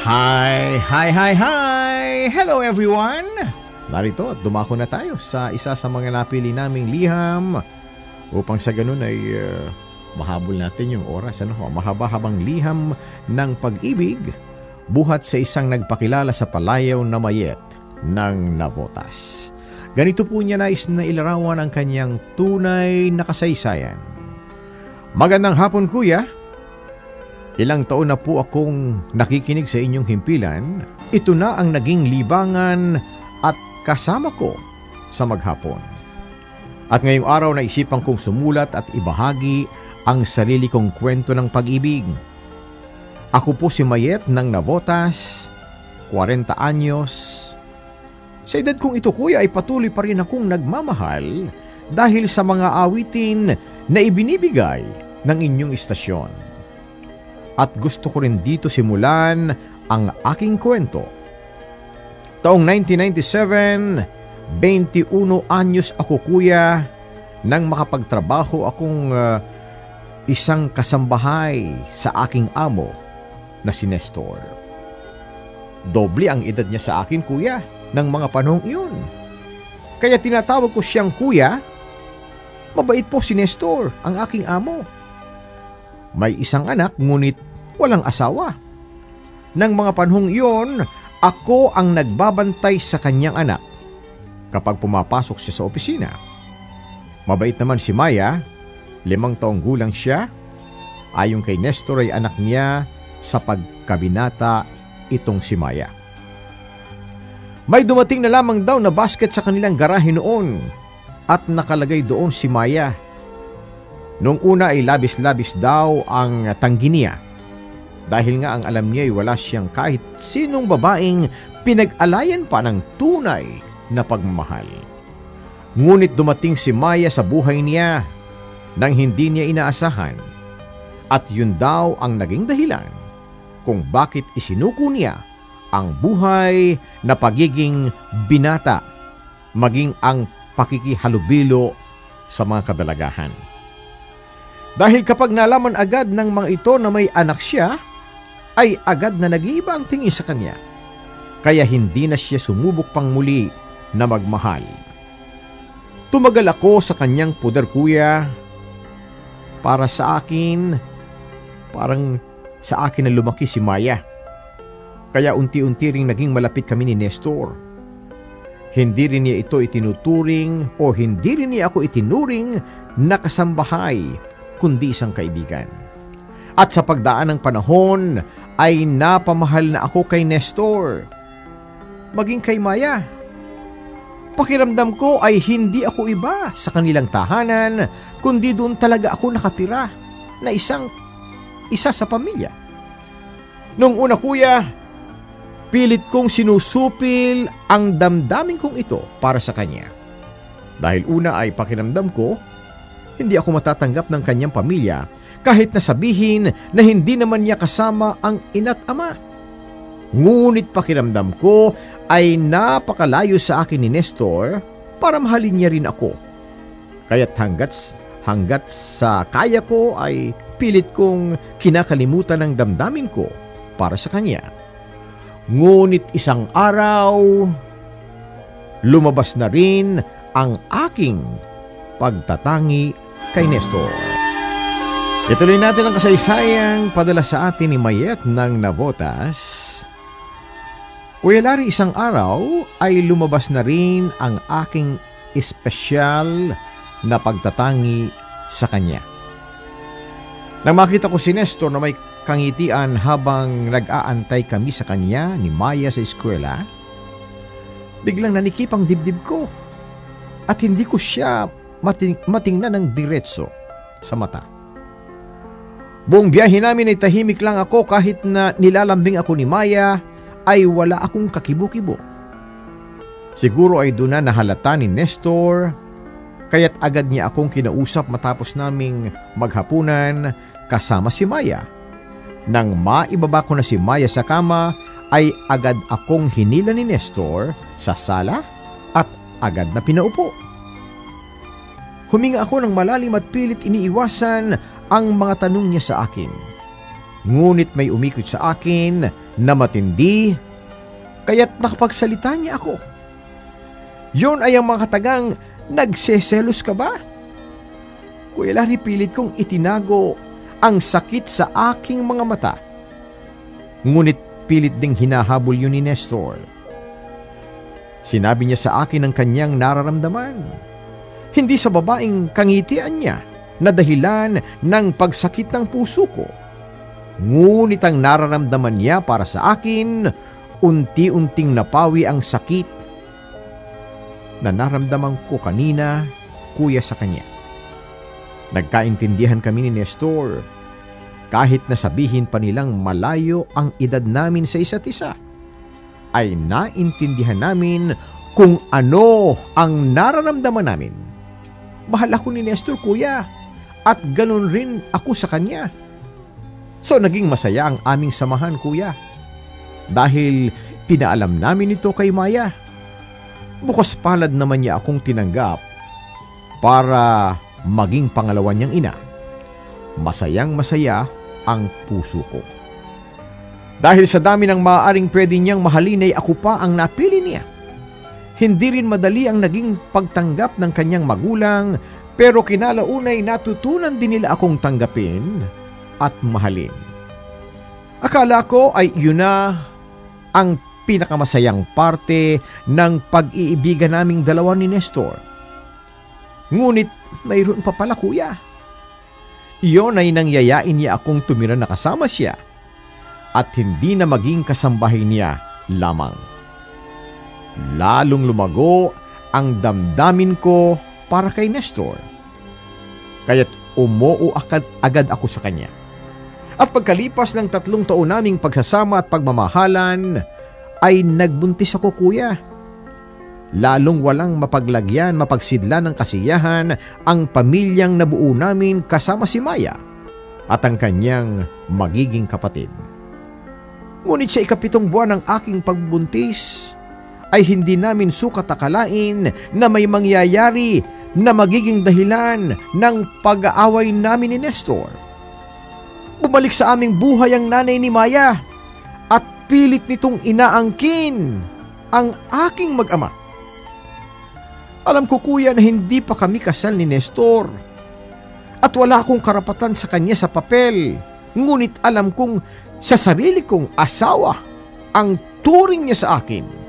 Hi! Hi! Hi! Hi! Hello everyone! Narito at dumako na tayo sa isa sa mga napili naming liham upang sa ganun ay mahabol natin yung oras. Mahaba-habang liham ng pag-ibig buhat sa isang nagpakilala sa palayaw na mayet ng Navotas. Ganito po niya nais na ilarawan ang kanyang tunay na kasaysayan. Magandang hapon, kuya. Ilang taon na po akong nakikinig sa inyong himpilan. Ito na ang naging libangan at kasama ko sa maghapon. At ngayong araw na isipan kong sumulat at ibahagi ang sarili kong kwento ng pag-ibig. Ako po si Mayet ng Navotas, 40 anyos. Sa edad kong ito, kuya, ay patuloy pa rin akong nagmamahal dahil sa mga awitin na ibinibigay ng inyong istasyon. At gusto ko rin dito simulan ang aking kwento. Taong 1997, 21 anyos ako, kuya, nang makapagtrabaho akong isang kasambahay sa aking amo na si Nestor. Doble ang edad niya sa akin, kuya, ng mga panahong iyon. Kaya tinatawag ko siyang kuya. Mabait po si Nestor, ang aking amo. May isang anak ngunit walang asawa. Nang mga panahong iyon, ako ang nagbabantay sa kanyang anak kapag pumapasok siya sa opisina. Mabait naman si Maya, 5 taong gulang siya. Ayon kay Nestor ay anak niya sa pagkabinata itong si Maya. May dumating na lamang daw na basket sa kanilang garahe noon at nakalagay doon si Maya. Noong una ay labis-labis daw ang tanggi niya dahil nga ang alam niya ay wala siyang kahit sinong babaeng pinag-alayan pa ng tunay na pagmamahal. Ngunit dumating si Maya sa buhay niya nang hindi niya inaasahan at yun daw ang naging dahilan kung bakit isinuko niya ang buhay na pagiging binata maging ang pakikihalubilo sa mga kadalagahan. Dahil kapag nalaman agad ng mga ito na may anak siya, ay agad na nag-iiba ang tingin sa kanya. Kaya hindi na siya sumubok pang muli na magmahal. Tumagal ako sa kanyang puder, kuya. Para sa akin, parang sa akin na lumaki si Maya. Kaya unti-unti ring naging malapit kami ni Nestor. Hindi rin niya ito itinuturing o hindi rin niya ako itinuring na kasambahay, kundi isang kaibigan. At sa pagdaan ng panahon ay napamahal na ako kay Nestor. Maging kay Maya. Pakiramdam ko ay hindi ako iba sa kanilang tahanan, kundi doon talaga ako nakatira na isa sa pamilya. Noong una, kuya, pilit kong sinusupil ang damdamin kong ito para sa kanya. Dahil una ay pakiramdam ko, hindi ako matatanggap ng kanyang pamilya kahit na sabihin na hindi naman niya kasama ang ina't ama. Ngunit pakiramdam ko ay napakalayo sa akin ni Nestor para mahalin niya rin ako. Kaya't hanggat sa kaya ko ay pilit kong kinakalimutan ang damdamin ko para sa kanya. Ngunit isang araw, lumabas na rin ang aking pagtatangi kay Nestor. Ituloy natin ang kasaysayang padala sa atin ni Mayet ng Navotas. Kuya Larry, isang araw ay lumabas na rin ang aking espesyal na pagtatangi sa kanya. Nang makita ko si Nestor na may kangitian habang nag-aantay kami sa kanya ni Maya sa eskwela, biglang nanikip ang dibdib ko at hindi ko siya matingnan ng diretso sa mata. Buong biyahe namin ay tahimik lang ako kahit na nilalambing ako ni Maya ay wala akong kakibo-kibo. Siguro ay doon na nahalata ni Nestor kaya't agad niya akong kinausap matapos naming maghapunan kasama si Maya. Nang maibaba ko na si Maya sa kama ay agad akong hinila ni Nestor sa sala at agad na pinaupo. Huminga ako ng malalim at pilit iniiwasan ang mga tanong niya sa akin. Ngunit may umikot sa akin na matindi, kaya't nakapagsalita niya ako. Yun ay ang mga katagang nagseselos ka ba? Kuya Larry, pilit kong itinago ang sakit sa aking mga mata. Ngunit pilit ding hinahabol yun ni Nestor. Sinabi niya sa akin ang kanyang nararamdaman. Hindi sa babaeng kangitian niya na dahilan ng pagsakit ng puso ko. Ngunit ang nararamdaman niya para sa akin, unti-unting napawi ang sakit na naramdaman ko kanina, kuya, sa kanya. Nagkaintindihan kami ni Nestor, kahit na sabihin pa nilang malayo ang edad namin sa isa't isa, ay naintindihan namin kung ano ang nararamdaman namin. Mahal ako ni Nestor, kuya, at ganun rin ako sa kanya. So naging masaya ang aming samahan, kuya, dahil pinaalam namin ito kay Maya. Bukas palad naman niya akong tinanggap para maging pangalawa niyang ina. Masayang masaya ang puso ko. Dahil sa dami ng maaaring pwede niyang mahalin ay ako pa ang napili niya. Hindi rin madali ang naging pagtanggap ng kanyang magulang, pero kinalaunay natutunan din nila akong tanggapin at mahalin. Akala ko ay yun na ang pinakamasayang parte ng pag-iibigan naming dalawa ni Nestor. Ngunit mayroon pa pala, kuya. Iyon ay nangyayain niya akong tumira na kasama siya at hindi na maging kasambahay niya lamang. Lalong lumago ang damdamin ko para kay Nestor. Kaya't umuo agad ako sa kanya. At pagkalipas ng 3 taon naming pagsasama at pagmamahalan, ay nagbuntis ako, kuya. Lalong walang mapaglagyan, mapagsidlan ng kasiyahan ang pamilyang nabuo namin kasama si Maya at ang kanyang magiging kapatid. Ngunit sa 7 buwan ng aking pagbuntis, ay hindi namin sukat akalain na may mangyayari na magiging dahilan ng pag-aaway namin ni Nestor. Bumalik sa aming buhay ang nanay ni Maya at pilit nitong inaangkin ang aking mag-ama. Alam ko, kuya, na hindi pa kami kasal ni Nestor at wala akong karapatan sa kanya sa papel. Ngunit alam kong sa sarili kong asawa ang turing niya sa akin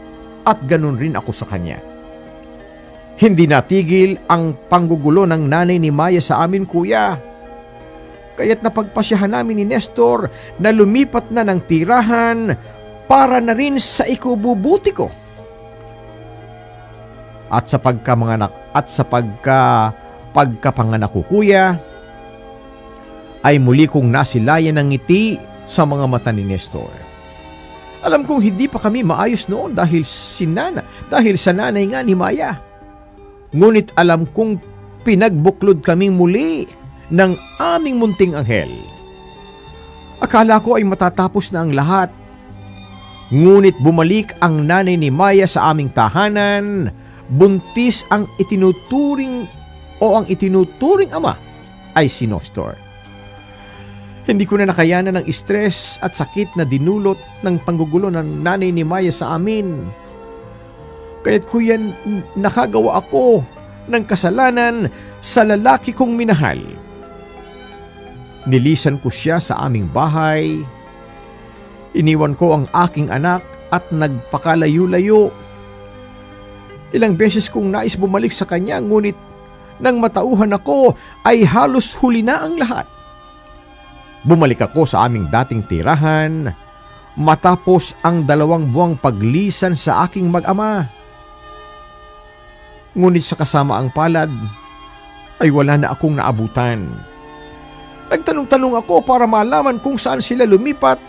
at ganun rin ako sa kanya. Hindi natigil ang panggugulo ng nanay ni Maya sa amin, kuya. Kaya't napagpasyahan namin ni Nestor na lumipat na ng tirahan para na rin sa ikububuti ko. At sa pagkapanganak ko, kuya, ay muli kong nasilayan ng ngiti sa mga mata ni Nestor. Alam kong hindi pa kami maayos noon dahil sa nanay nga ni Maya. Ngunit alam kong pinagbuklod kaming muli ng aming munting anghel. Akala ko ay matatapos na ang lahat. Ngunit bumalik ang nanay ni Maya sa aming tahanan. Buntis ang itinuturing ama ay si Nestor. Hindi ko na nakayanan ng stress at sakit na dinulot ng panggugulo ng nanay ni Maya sa amin. Kaya't kuya, nakagawa ako ng kasalanan sa lalaki kong minahal. Nilisan ko siya sa aming bahay. Iniwan ko ang aking anak at nagpakalayo-layo. Ilang beses kong nais bumalik sa kanya, ngunit nang matauhan ako ay halos huli na ang lahat. Bumalik ako sa aming dating tirahan matapos ang 2 buwang paglisan sa aking mag-ama. Ngunit sa kasamaang palad ay wala na akong naabutan. Nagtanong-tanong ako para malaman kung saan sila lumipat.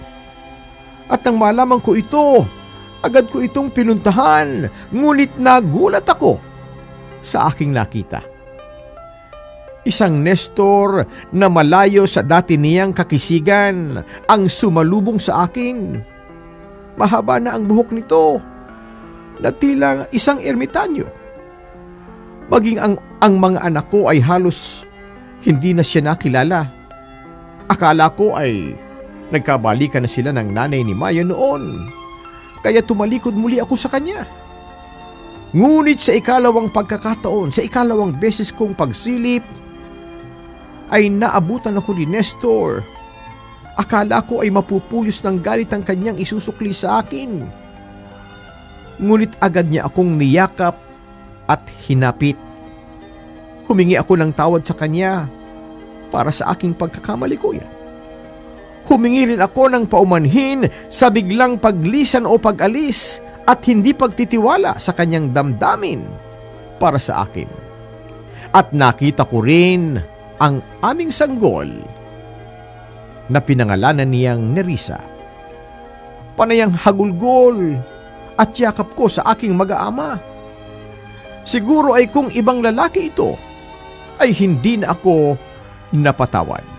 At nang malaman ko ito, agad ko itong pinuntahan. Ngunit nagulat ako sa aking nakita. Isang Nestor na malayo sa dati niyang kakisigan ang sumalubong sa akin. Mahaba na ang buhok nito, na tila isang ermitanyo. Maging ang mga anak ko ay halos hindi na siya nakilala. Akala ko ay Nagkabalikan na sila ng nanay ni Maya noon, kaya tumalikod muli ako sa kanya. Ngunit sa ikalawang pagkakataon, sa ikalawang beses kong pagsilip, ay naabutan ako ni Nestor. Akala ko ay mapupuyos ng galit ang kanyang isusukli sa akin. Ngunit agad niya akong niyakap at hinapit. Humingi ako ng tawad sa kanya para sa aking pagkakamali ko yan. Humingi rin ako ng paumanhin sa biglang paglisan o pag-alis at hindi pagtitiwala sa kanyang damdamin para sa akin. At nakita ko rin ang aming sanggol na pinangalanan niyang Nerissa. Panayang hagulgol at yakap ko sa aking mag-aama. Siguro ay kung ibang lalaki ito, ay hindi na ako napatawad.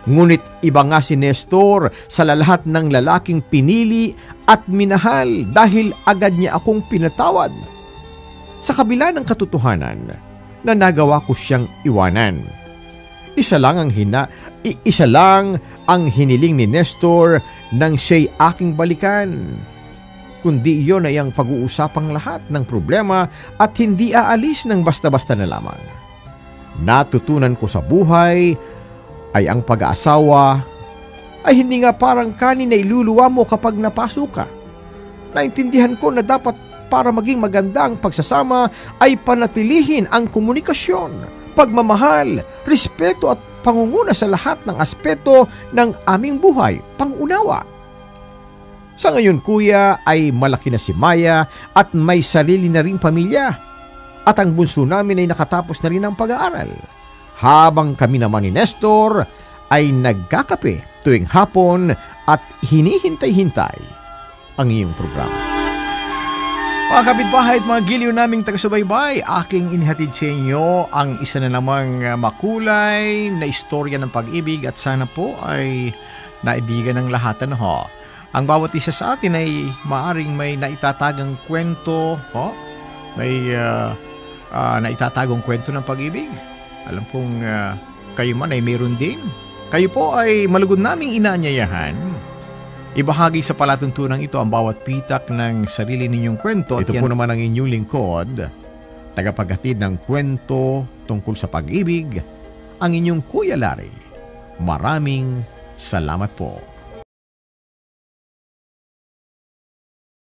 Ngunit iba nga si Nestor sa lahat ng lalaking pinili at minahal dahil agad niya akong pinatawad. Sa kabila ng katotohanan na nagawa ko siyang iwanan. Isa lang ang hiniling ni Nestor nang siya'y aking balikan. Kundi iyon ay ang pag-uusapang lahat ng problema at hindi aalis ng basta-basta na lamang. Natutunan ko sa buhay ay ang pag-aasawa ay hindi nga parang kanin na iluluwa mo kapag napasok ka. Naintindihan ko na dapat para maging maganda ang pagsasama ay panatilihin ang komunikasyon, pagmamahal, respeto at pangunguna sa lahat ng aspeto ng aming buhay, pangunawa. Sa ngayon, kuya, ay malaki na si Maya at may sarili na ring pamilya. At ang bunso namin ay nakatapos na rin ang pag-aaral. Habang kami naman ni Nestor ay nagkakape tuwing hapon at hinihintay-hintay ang iyong programa. Mga kapitbahay at mga giliw naming taga-subaybay, aking inihatid sa inyo ang isa na namang makulay na istorya ng pag-ibig at sana po ay naibigan ng lahat. Ang bawat isa sa atin ay maaring may naitatagang kwento, may naitatagong kwento ng pag-ibig. Alam pong kayo man ay mayroon din. Kayo po ay malugod naming inaanyayahan. Ibahagi sa palatuntunan ito ang bawat pitak ng sarili ninyong kwento. Ito po naman ang inyong lingkod, tagapaghatid ng kwento tungkol sa pag-ibig, ang inyong Kuya Larry. Maraming salamat po.